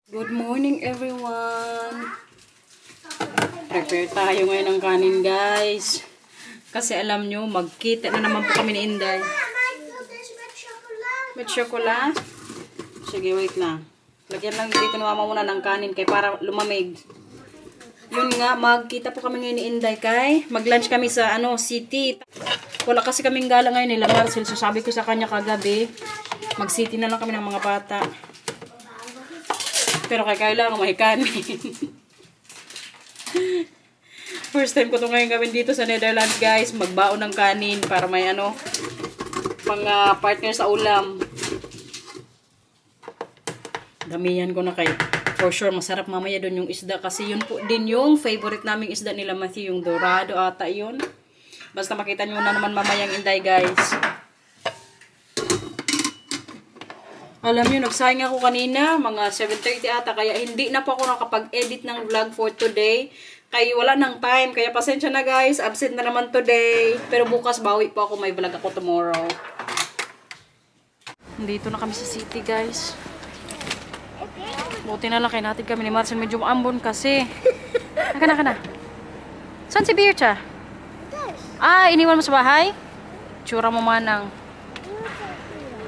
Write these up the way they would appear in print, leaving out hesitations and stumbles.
Good morning everyone! Prepare tayo ngayon ng kanin guys. Kasi alam nyo, magkita na naman po kami ni Inday. May chocolate? Sige, wait lang. Lagyan lang dito ni mama muna ng kanin kay para lumamig. Yun nga, magkita po kami ngayon ni Inday kay mag-lunch kami sa city. Wala kasi kaming gala ngayon nila Marcel. So sabi ko sa kanya kagabi, mag-city na lang kami ng mga bata. Pero kailangan may kanin. First time ko ito ngayon gawin dito sa Netherlands guys. Magbaon ng kanin para may mga partner sa ulam. Damihan ko na kayo. For sure masarap mamaya doon yung isda. Kasi yun po din yung favorite naming isda nila Matthew. Yung dorado ata yun. Basta makita nyo na naman mamayang Inday guys. Alam nyo, nagsayang ako kanina, mga 7:30 ata, kaya hindi na po ako nakapag-edit ng vlog for today. Kaya wala nang time, kaya pasensya na guys, absent na naman today. Pero bukas bawi po ako, may vlog ako tomorrow. Dito na kami sa city guys. Buti na lang kayo natin kami ni Marcel, medyo ambon kasi. Naka na. Saan si Bircha? Ah, iniwan mo sa bahay? Tsura mo manang.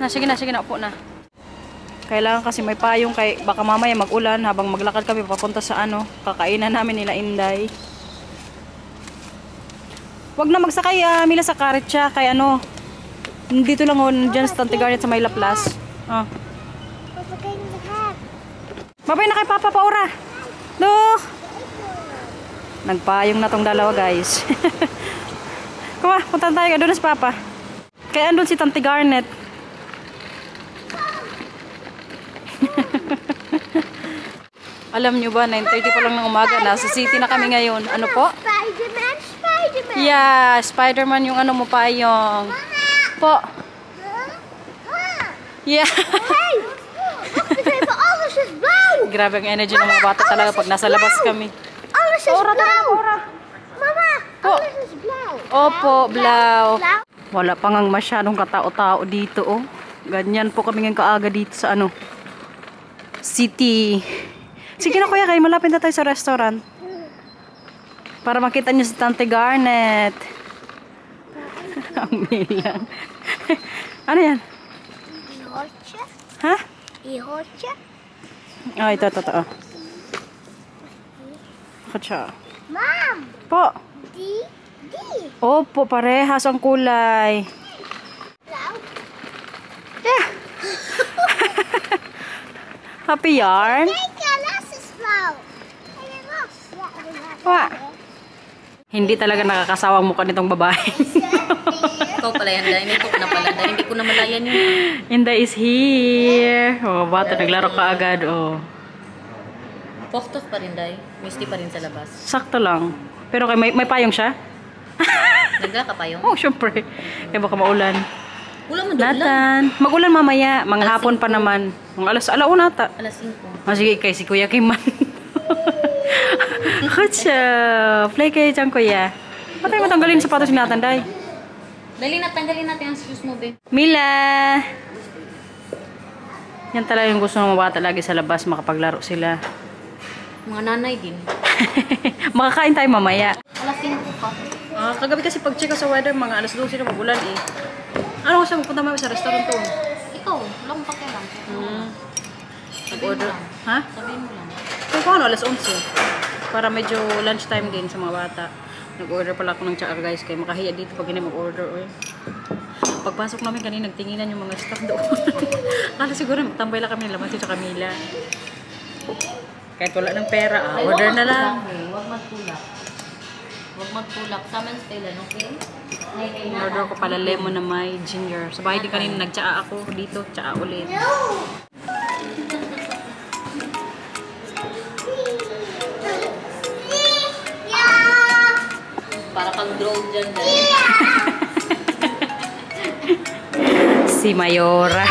Sige na, upo na. Kailangan kasi may payong kay baka mamaya mag-ulan habang maglakad kami papunta sa kakainan namin nila Inday. Wag na magsakay Mila sa karetsa kay dito lang dyan sa Tante Garnet sa May Laplas. Babay na kay Papa Paura. Look! Nagpayong na tong dalawa guys. Kuma, punta tayo doon sa Papa. Kaya andun si Tante Garnet. Alam nyo ba, 9:30 pa lang ng umaga, nasa city na kami ngayon. Ano po? Spider-Man. Yeah, Spider-Man yung mo pa yung... Po. Yeah. Hey! Alles is blauw! Grabe ang energy ng mga bata talaga pag nasa labas kami. Alles is blauw! Mama, po. alles is blauw. Opo, blauw. Wala pa ngang masyadong katao-tao dito, oh. Ganyan po kami ng kaaga dito sa city. Sige na kuya, kayo malapit na tayo sa restaurant. Para makita niyo si Tante Garnet. Ang bilang. Ano yan? Ihotje. Ha? Ihotje. Ito. Kacha. Mom! Po. Die. Opo, parehas ang kulay. Blauw. Yeah. Happy yarn? Kijk, alles is blauw. Hindi talaga nakakasawang mukha nitong babae. Ikaw pala yan, Day. May cook na pala, Day. Hindi ko na malayan yun. Inday is here. Oh, bata, naglaro ka agad. Oh. Poktok pa rin, Day. Misty pa rin sa labas. Sakto lang. Pero may payong siya? Nagka ka pa yung? Oh, syempre. Kaya baka maulan. Wala mo doon lang. Natan. Magulan mamaya. Mga hapon pa naman. Mga alauna ata. Alas 5. Sige, kay si Kuya Kiman. Kacha. Play kayo dyan, Kuya. Ba't tayo matanggalin sapatos ni Natan, Day? Dali na, tanggalin natin ang shoes mo, be. Mila! Yan talaga yung gusto ng mga bata lagi sa labas. Makapaglaro sila. Mga nanay din. Makakain tayo mamaya. Alas 5 pa. Kagabi kasi pag-check sa weather, mga alas 12 na magulan eh. Ano kasi magpunta mami sa restaurant to? Ikaw, wala mong pakialam. Nag-order. Ha? Sabihin mo lang. Kung ano, alas 11. Para medyo lunchtime din sa mga bata. Nag-order pala ako ng tsaka guys. Kaya makahiya dito pag hindi mag-order. Pagpasok namin kanina, nagtinginan yung mga staff doon. Kala siguro magtambay lang kami nila Matthew sa Camila. Kahit wala ng pera, order na lang. Huwag magtulak. Huwag magtulak. Sama yung style, okay? Order ko pala lemon na may ginger. Sa bahay din kanina nagtsaa ako dito. Tsaa ulit. Para kang drone dyan, Day. Si Mayora.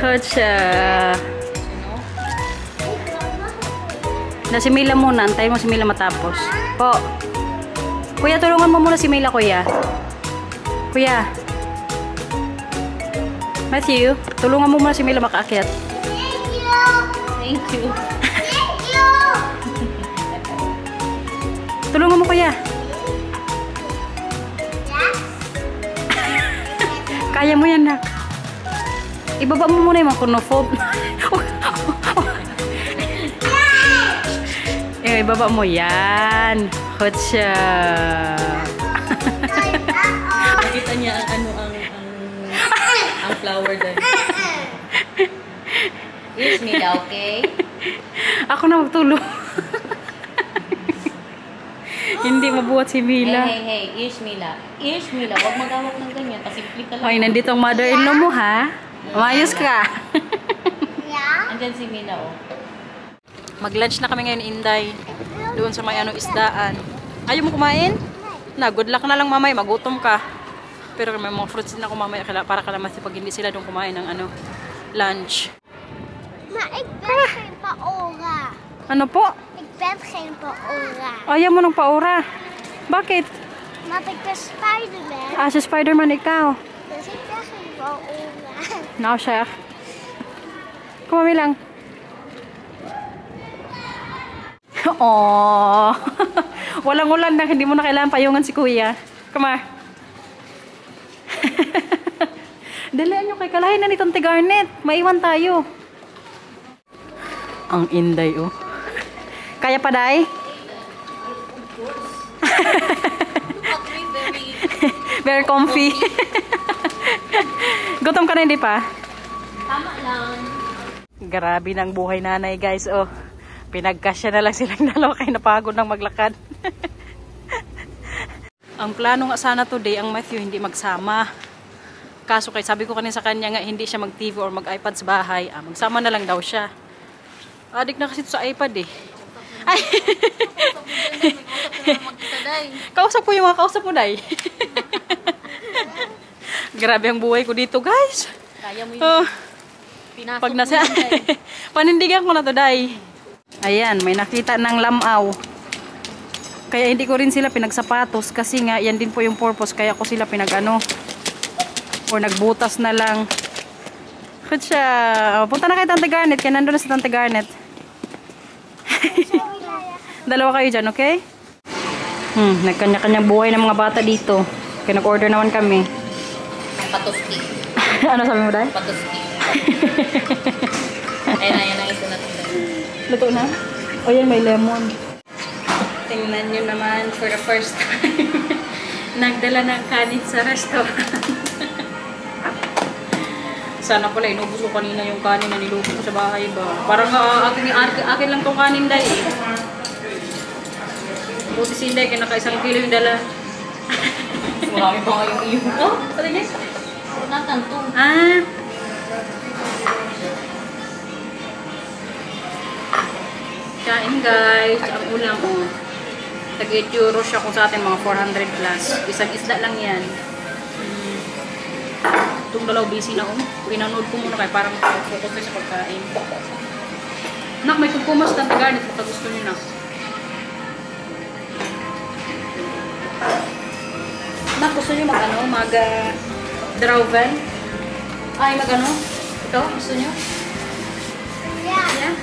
Kacha. Na si Mila muna. Antayin mo si Mila matapos. Po. Kuya, tulungan mo muna si Mila, kuya. Kuya. Matthew, tulungan mo muna si Mila makaakyat. Thank you. Thank you. Thank you. Tulungan mo, kuya. Yes. Kaya mo yan, nak. Ibaba mo muna yung mga kunophobe. Ibaba mo yan. Hotcha. Nakita niya ang ang flower doon. Here's Mila, okay? Ako na magtulong. Hindi mabuhat si Mila. Hey, here's Mila. Here's Mila, huwag mag-awak ng ganyan. Pasimple ka lang. Hoy, nandito ang mother-in-law mo, ha? Umayos ka. Yeah. Andyan si Mila, oh. Mag-lunch na kami ngayon, Inday. Doon sa may isdaan. Ayaw mo kumain? Na, good luck na lang mamay, magutom ka. Pero may mga fruits din ako mamaya para kalamansi pag hindi sila doon kumain ng lunch. Maar ik ben geen paora. Ano po? Ik ben geen paora. Ayaw mo ng paura. Bakit? Maar ik ben Spider-Man. Ah, si Spider-Man ikaw. Dus ik ben geen paora. Nou, siya. Kumami lang. Oh. Walang ulan na, hindi mo na kailangan payungan si kuya. Kuma. Dalian nyo kay kalahin na ni Tante Garnet. Maiwan tayo. Ang Inday, oh. Kaya pa, Day? Very comfy. Gutom ka na, hindi pa? Tama lang. Grabe ng buhay nanay, guys, oh. Pinagkasya na lang silang dalawa kaya napagod ng maglakad. Ang plano nga sana today, ang Matthew hindi magsama. Kaso kay sabi ko kanina sa kanya nga hindi siya mag-TV or mag-iPad sa bahay. Magsama na lang daw siya. Adik na kasi ito sa iPad eh. Ay! Kausap ko yung mga kausap mo, Day. Grabe ang buhay ko dito, guys. Kaya mo yun. Pinasok Pag nasa panindigan ko na to, Day. Ayan, may nakita ng lamaw. Kaya hindi ko rin sila pinagsapatos kasi nga yan din po yung purpose kaya ko sila pinagano or nagbutas na lang. Kutsa, punta na kay Tante Garnet, kaya nandun na si Tante Garnet. Dalawa kayo dyan, okay? Nagkanya-kanyang buhay ng mga bata dito. Kaya nag-order naman kami. Patuski. Ano sabi mo, Day? Patuski. Ayan ang ito natin. Luto na? O yan, may lemon. Tingnan nyo naman for the first time. Nagdala ng kanin sa restaurant. Sana pala, inubos ko kanina yung kanin na niluto ko sa bahay ba. Parang akin lang tong kanin, Day eh. Buti si Inday, kaya naka1 kilo yung dala. Marami pa nga yung iyo. Oh, pala niya. Natanto. Kain guys, ang ulam oh. Tag-8 euros siya kung sa atin mga 400 plus. Isang isda lang yan. Itong dalaw busy na oh. Pinanood ko muna kaya parang focus sa pagkain. Nak, may kukumas Tante Garnet kung gusto nyo na. Nak, gusto nyo mag-drauvel? Ay, mag-ano? Ito, gusto nyo? Yeah.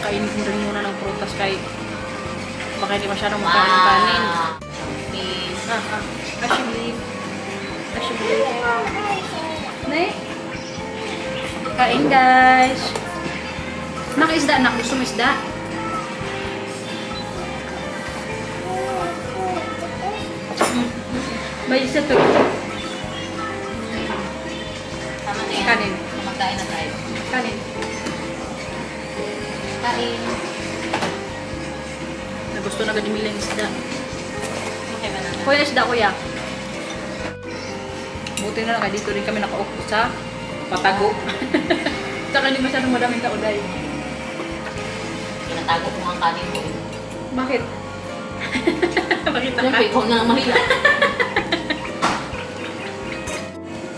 Kainin ko rin muna ng prutas kay baka hindi masyadong magkain ng kanin. Peace. Actually. Nay? Kain guys. Naka-isda, nak. Gusto mo isda? May isa to. Tama na yan. Kanin. Magkain na tayo. Kanin. Kain. Nagusto na ganyan milang isda. Okay ba na? Kuya, isda kuya. Buti na lang, kaya dito rin kami nakaupo sa patago. Tsaka hindi masyadong madaming kauday. Tinatago ko ang kanin ko. Bakit? Bakit ang Siyempre, ikaw na mahiya.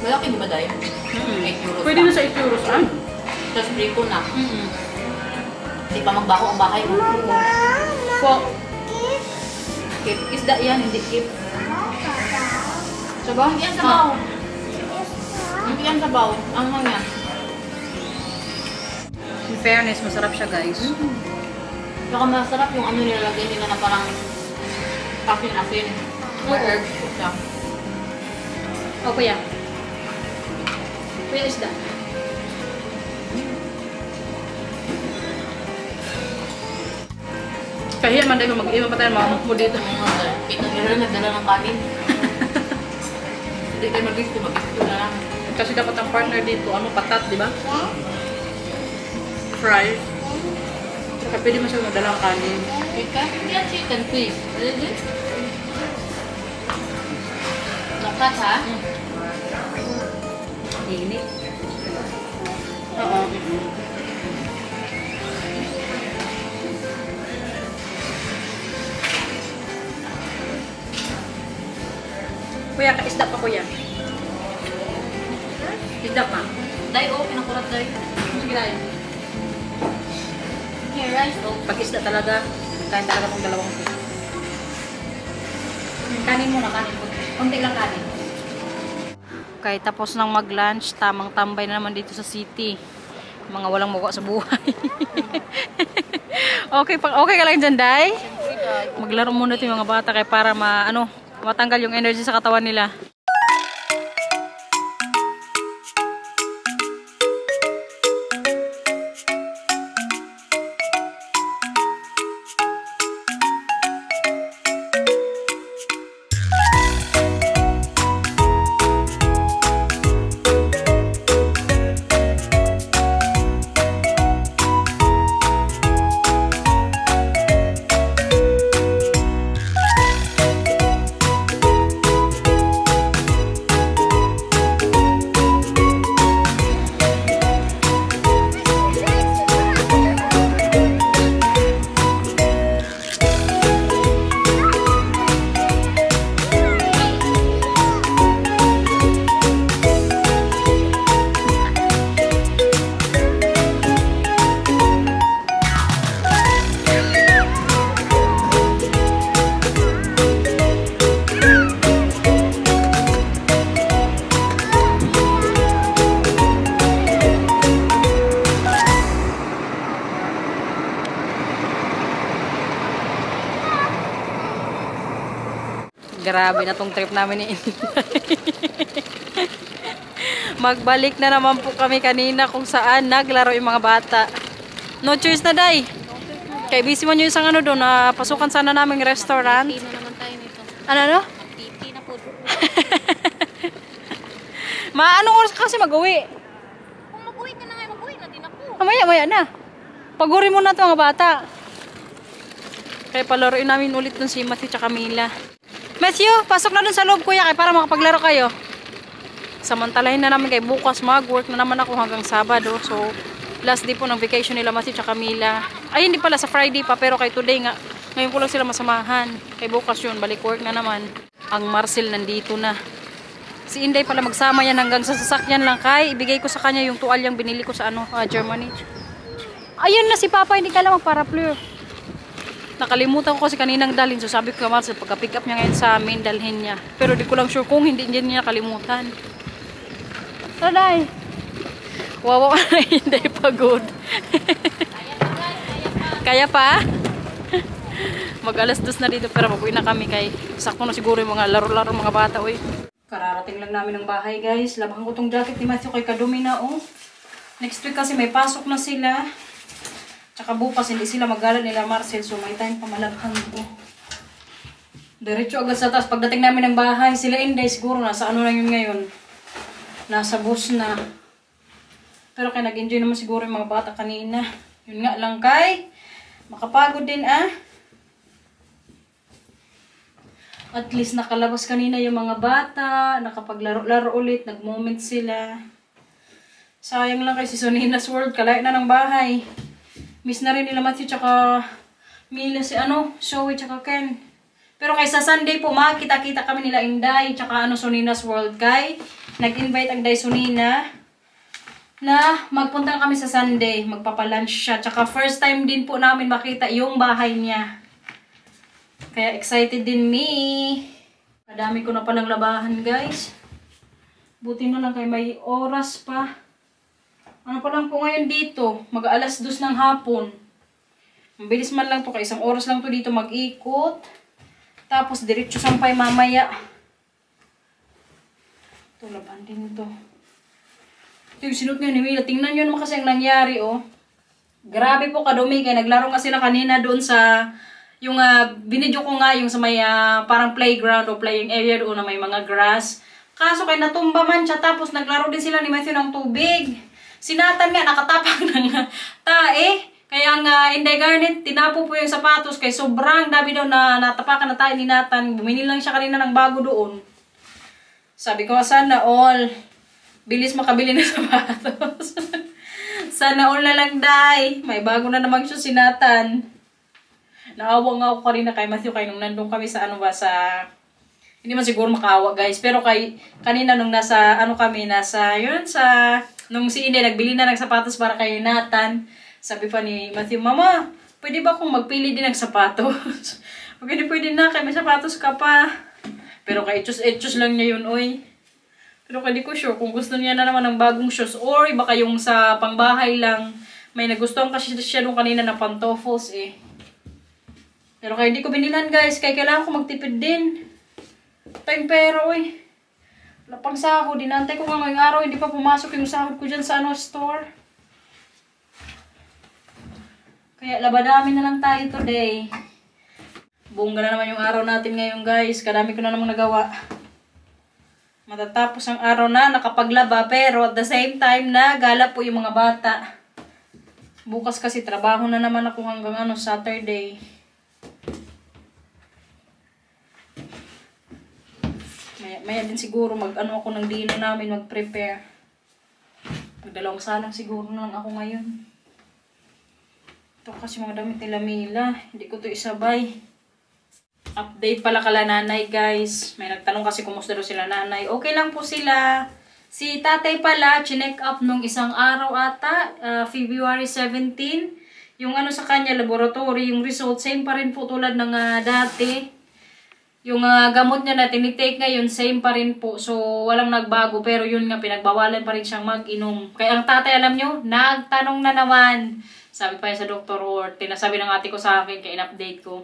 Malaki di ba tayo? 8 euros Pwede na sa 8 euros, ah? Tapos break ko na. Hindi pa magbaho ang bahay mo. Po. kip. Isda yan, hindi kip. Sabaw? Hindi yan sabaw. Hindi yan sabaw. Ang niya. In fairness, masarap siya guys. Saka masarap yung ano nilalagay nila na parang asin-asin. May herbs po siya. O kuya. Kuya isda. Kahiya man tayo mag-iba pa tayo mga mo dito. Kita nila nagdala ng kanin. Hindi kayo mag-gusto na lang. Kasi dapat ang partner dito, ano, patat, di ba? Fries. Saka pwede mo siya magdala ng kanin. Hindi yan chicken, please. Really? Lakat ha? Init. Oo. Kuya, kaisda pa kuya. Isda pa. Day, oh, pinakurat day. Sige tayo. Here, rice, oh. Pag isda talaga, kain talaga itong dalawang ito. Kanin muna, kanin. Kunti lang kanin. Okay, tapos nang mag-lunch, tamang tambay na naman dito sa city. Mga walang mukha sa buhay. Okay ka lang dyan, Day? Maglaro muna ito yung mga bata kaya para matanggal yung energy sa katawan nila. Grabe na tong trip namin ni Inday. Magbalik na naman po kami kanina kung saan naglaro yung mga bata. No choice na, Day. Kay busy man yung isang doon na pasukan sana naming restaurant. Titi na naman tayo nito. Ano? Titi na po. Anong oras kasi mag-uwi? Kung mag-uwi ka na nga, mag-uwi na din ako. Maya na. Paguri muna ito mga bata. Kaya palaruin namin ulit dun si Matthew tsaka Mila. Matthew, pasok na dun sa loob kuya kaya para makapaglaro kayo. Samantalahin na namin kay bukas mag-work na naman ako hanggang Sabado. So, last day po ng vacation nila Matthew tsaka Mila. Ay, hindi pala sa Friday pa pero kay today nga. Ngayon ko lang sila masamahan. Kay bukas yun, balik work na naman. Ang Marcel nandito na. Si Inday pala magsama yan hanggang sa sasakyan lang kay. Ibigay ko sa kanya yung tuwalyang binili ko sa Germany. Ayun na si Papa, hindi ka lang magparaplu. Nakalimutan ko kasi kaninang dalhin. So sabi ko naman sa pagka-pick up niya ngayon sa amin, dalhin niya. Pero di ko lang sure kung hindi niya nakalimutan. Taday. Wawa ka na hindi pagod. Kaya pa? Mag-alas 2 na dito pero mag-uwi na kami kay sakto na siguro yung mga laro-laro mga bata. Uy. Kararating lang namin ng bahay guys. Labahan ko tong jacket ni Matthew kay kadumi na oh. Next week kasi may pasok na sila. Tsaka bukas hindi sila mag-gala nila Marcel. So may time pa malabhan ko. Diretso agad sa taas. Pagdating namin ng bahay, sila Inday siguro nasa ano lang yun ngayon. Nasa bus na. Pero kaya nag-enjoy naman siguro yung mga bata kanina. Yun nga lang kay. Makapagod din ah. At least nakalabas kanina yung mga bata. Nakapaglaro-laro ulit. Nag-moment sila. Sayang lang kay si Sonina's World. Kalayo na ng bahay. Miss na rin nila Matthew tsaka Mila si Zoe tsaka Ken. Pero kay sa Sunday po, makikita-kita kami nila Inday tsaka Sonina's World kay. Nag-invite ang Day Sonina na magpunta kami sa Sunday. Magpapalunch siya. Tsaka first time din po namin makita yung bahay niya. Kaya excited din me. Kadami ko na palang labahan, guys. Buti na lang kay may oras pa. Ano pa lang po ngayon dito? Mag-alas 2 ng hapon. Mabilis man lang to. Kaya isang oras lang to dito mag-ikot. Tapos diretso sampay mamaya. Ito, laban din to. Ito yung sinuot ngayon ni Mila. Tingnan nyo naman kasi ang nangyari, oh. Grabe po kadumi. Kaya naglaro nga sila kanina doon sa... Yung binidyo ko nga yung sa may parang playground o playing area doon na may mga grass. Kaso kay natumba man siya tapos naglaro din sila ni Matthew ng tubig. Sinatan nga nakatapak ng tae. Kaya nga Inday Garnet tinapo po yung sapatos kay sobrang dami daw na natapakan na tae ni Nathan. Bumili lang siya kanina ng bago doon. Sabi ko sana all bilis makabili ng sapatos. Sana all na lang day. May bago na naman siya si Nathan. Naawa nga ako kanina kay Matthew kay nung nandun kami sa ano ba sa hindi man siguro makaawa guys pero kay kanina nung nasa ano kami nasa yun sa nung si Inday nagbili na ng sapatos para kay Nathan. Sabi pa ni Matthew, Mama, pwede ba akong magpili din ng sapatos? Pwede na kay may sapatos ka pa. Pero kay etchos lang niya yun oy. Pero kay di ko sure kung gusto niya na naman ng bagong shoes or baka yung sa pangbahay lang. May nagustuhan kasi siya nung kanina na pantofels eh. Pero kaya hindi ko binilan guys, kaya kailangan ko magtipid din. Tayong pero eh. Wala pang sahod, dinantay ko nga ngayong araw, hindi pa pumasok yung sahod ko dyan sa ano store. Kaya labadami na lang tayo today. Bongga na naman yung araw natin ngayon guys, kadami ko na namang nagawa. Matatapos ang araw na nakapaglaba pero at the same time na gala po yung mga bata. Bukas kasi trabaho na naman ako hanggang ano Saturday. Maya din siguro mag-ano ako ng dino namin, mag-prepare. Magdalawang salang siguro na lang ako ngayon. Ito kasi mga damit nila Mila. Hindi ko to isabay. Update pala kala nanay guys. May nagtanong kasi kumusta daw sila nanay. Okay lang po sila. Si tatay pala, chinek up nung isang araw ata. February 17. Yung ano sa kanya, laboratory, yung result, same pa rin po tulad ng dati. Yung gamot niya na tinitake ngayon, same pa rin po. So, walang nagbago. Pero yun nga, pinagbawalan pa rin siyang mag-inom. Kaya ang tatay, alam nyo, nagtanong na naman. Sabi pa sa Dr. Hort, tinasabi ng ate ko sa akin, kaya in-update ko.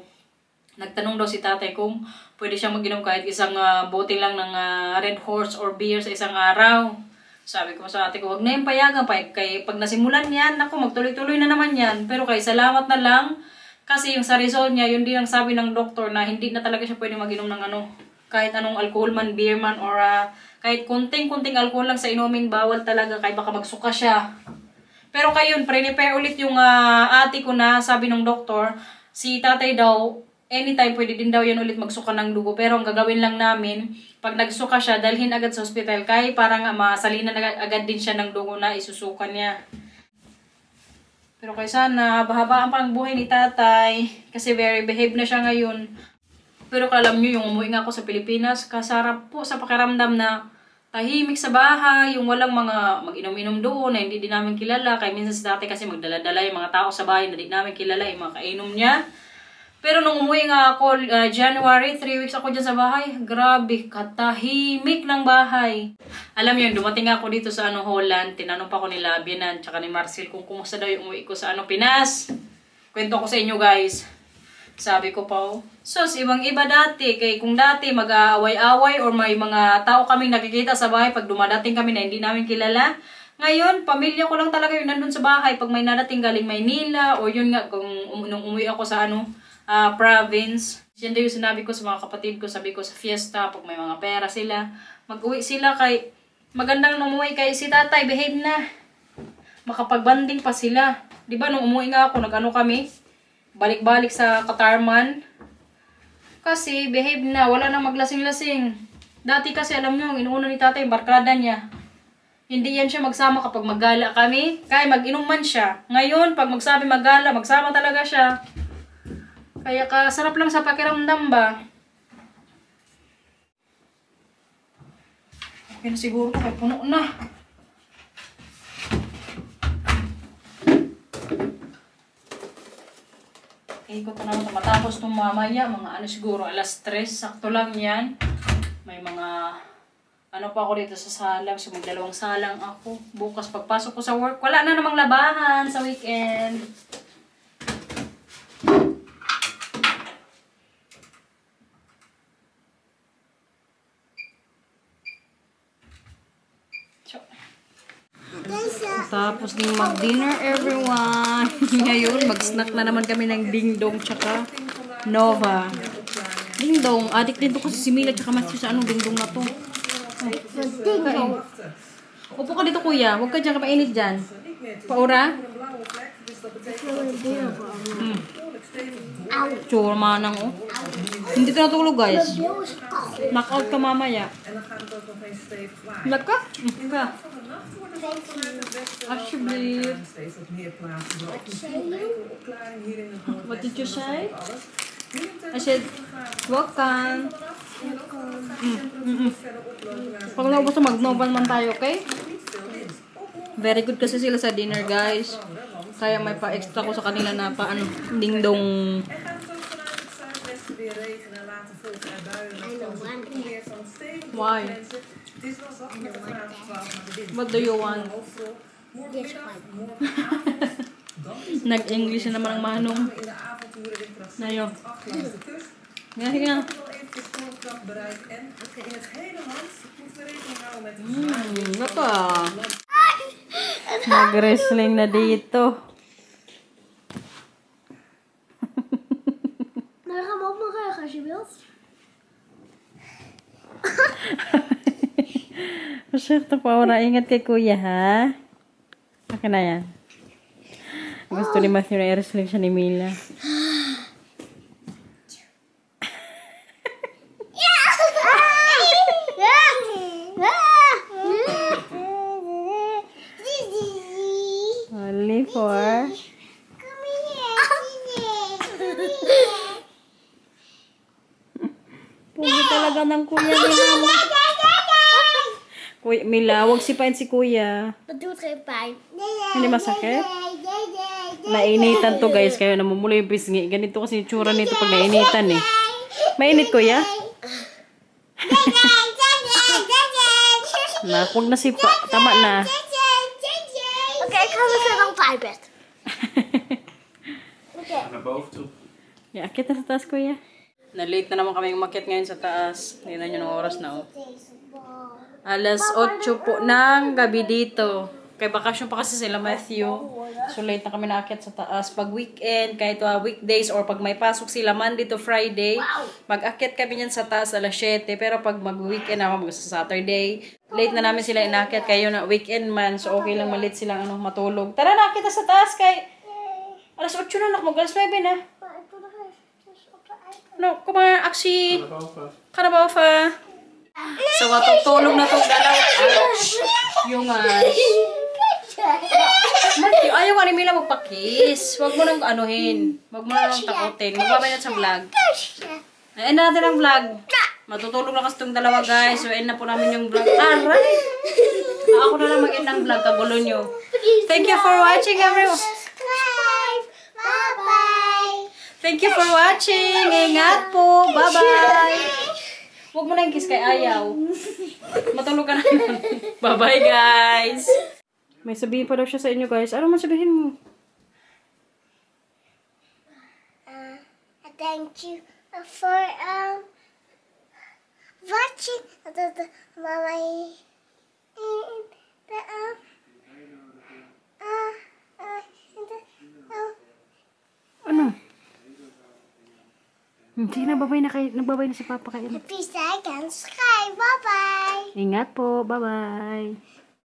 Nagtanong daw si tatay kung pwede siyang mag-inom kahit isang bote lang ng Red Horse or beer sa isang araw. Sabi ko sa ate ko, wag na yung payagan pa. Kaya pag nasimulan yan, ako, magtuloy-tuloy na naman yan. Pero kaya salamat na lang. Kasi yung sa result niya, yun din ang sabi ng doktor na hindi na talaga siya pwede mag-inom ng ano, kahit anong alcohol man, beer man, or kahit kunting-kunting alcohol lang sa inumin, bawal talaga, kahit baka magsuka siya. Pero kayon, prepare ulit yung ate ko na, sabi ng doktor, si tatay daw, anytime pwede din daw yan ulit magsuka ng dugo. Pero ang gagawin lang namin, pag nagsuka siya, dalhin agad sa hospital, kahit parang masalinan agad din siya ng dugo na isusukan niya. Pero kaya sana, haba-habaan pa ang buhay ni tatay. Kasi very behave na siya ngayon. Pero alam nyo, yung umuwi nga ako sa Pilipinas, kasarap po sa pakiramdam na tahimik sa bahay, yung walang mga mag-inom-inom doon na hindi din namin kilala. Kaya minsan sa dati kasi magdala-dala yung mga tao sa bahay na hindi namin kilala, yung mga kainom niya. Pero nung umuwi nga ako, January, 3 weeks ako dyan sa bahay, grabe, katahimik ng bahay. Alam yun, dumating ako dito sa Holland, tinanong pa ko nila Bianan, tsaka ni Marcel kung kumusta daw yung umuwi ko sa Pinas. Kwento ko sa inyo guys. Sabi ko pa, sus, ibang-iba dati. Kaya kung dati mag-aaway-away or may mga tao kaming nakikita sa bahay pag dumadating kami na hindi namin kilala. Ngayon, pamilya ko lang talaga yung nandun sa bahay. Pag may nadating galing Maynila o yun nga, kung nung umuwi ako sa province. Yan daw yung sinabi ko sa mga kapatid ko. Sabi ko sa fiesta, pag may mga pera sila, mag-uwi sila kay magandang nung umuwi kay si tatay, behave na. Makapag-banding pa sila. Diba nung umuwi nga ako, nag-ano kami, balik-balik sa Katarman. Kasi behave na, wala nang maglasing-lasing. Dati kasi alam nyo, inuuna ni tatay, barkada niya. Hindi yan siya magsama kapag maggala kami. Kaya mag-inom man siya. Ngayon, pag magsabi maggala, magsama talaga siya. Kaya kasarap lang sa pakiramdam ba? Okay na siguro, kaya puno na. Ikot na naman. Matapos nung mamaya, mga ano siguro, alas 3. Sakto lang yan. May mga, ano pa ako dito sa salang. So, magdalawang salang ako. Bukas pagpasok ko sa work, wala na namang labahan sa weekend. Tapos din mag-dinner everyone. Ngayon, mag-snack na naman kami ng dingdong tsaka Nova. Dingdong. Adik din to kasi si Mila tsaka Matthew sa anong dingdong na to. Dingdong. Upo ka dito kuya. Huwag ka dyan kapainit dyan. Paura? Tsura manang oh. Hindi ito natulog guys. Knockout ka mamaya. Lag ka? Ka. Alsjeblieft. What did you say? I said, welcome. Pag naubos na mag-novan man tayo, okay? Very good kasi sila sa dinner, guys. Kaya may pa-extra ko sa kanila na pa-ano, dingdong. Why? What do you want? Nag-English na naman ang manong. Nayo. Nga, nga. Naka. Nag-wrestling na dito. Maar ga hem op mijn rug als je wilt. Masyado pa ako ingat kay kuya, ha? Okay na yan. Gusto ni Matthew na i-wrestling siya ni Mila. Only for... Pugi talaga ng kuya ni Mila. Kuya, Mila, huwag sipain si kuya. Dat doet geen pijn. Hindi masakit? Nainitan to guys, kaya namumula yung pisngi. Ganito kasi yung tsura nito pag nainitan eh. Mainit kuya? Na, huwag na sipa. Tama na. Oké, ik ga weer verder op het iPad. Naar boven toe. Yeah, akit na sa taas kuya. Na-late na naman kami umakyat ngayon sa taas. Hindi na yun ang oras na oh. Alas 8 po ng gabi dito. Kay bakasyon pa kasi sila Matthew. So late na kami naakyat sa taas. Pag weekend, kahit weekdays or pag may pasok sila Monday to Friday, mag-akyat kami yan sa taas alas 7. Pero pag mag-weekend naman, sa Saturday, late na namin sila inakyat. Kayo na weekend man, so okay lang malit silang matulog. Tara na, akyat na sa taas kay alas 8 na, mag alas 9 na. No, come on, Aksi. Ga naar boven. So, matutulog na itong dalawa. Yung Matthew, ayaw nga ni Mila magpakis. Huwag mo nang anuhin. Huwag mo nang takutin. Magbabayad sa vlog. End na natin ang vlog. Matutulog na kasi itong dalawa guys. So, end na po namin yung vlog. Aray! Ako na lang mag-end ang vlog. Kagulo nyo. Thank you for watching everyone. Bye-bye. Thank you for watching. Ingat po. Bye-bye. Huwag mo na yung kiss kay ayaw. Matulog ka na. Bye-bye, guys. May sabihin pa daw siya sa inyo, guys. Ano man sabihin mo? Thank you for watching. Ano? Hindi, nagbabay na si Papa kayo. Please like and subscribe. Bye-bye. Ingat po. Bye-bye.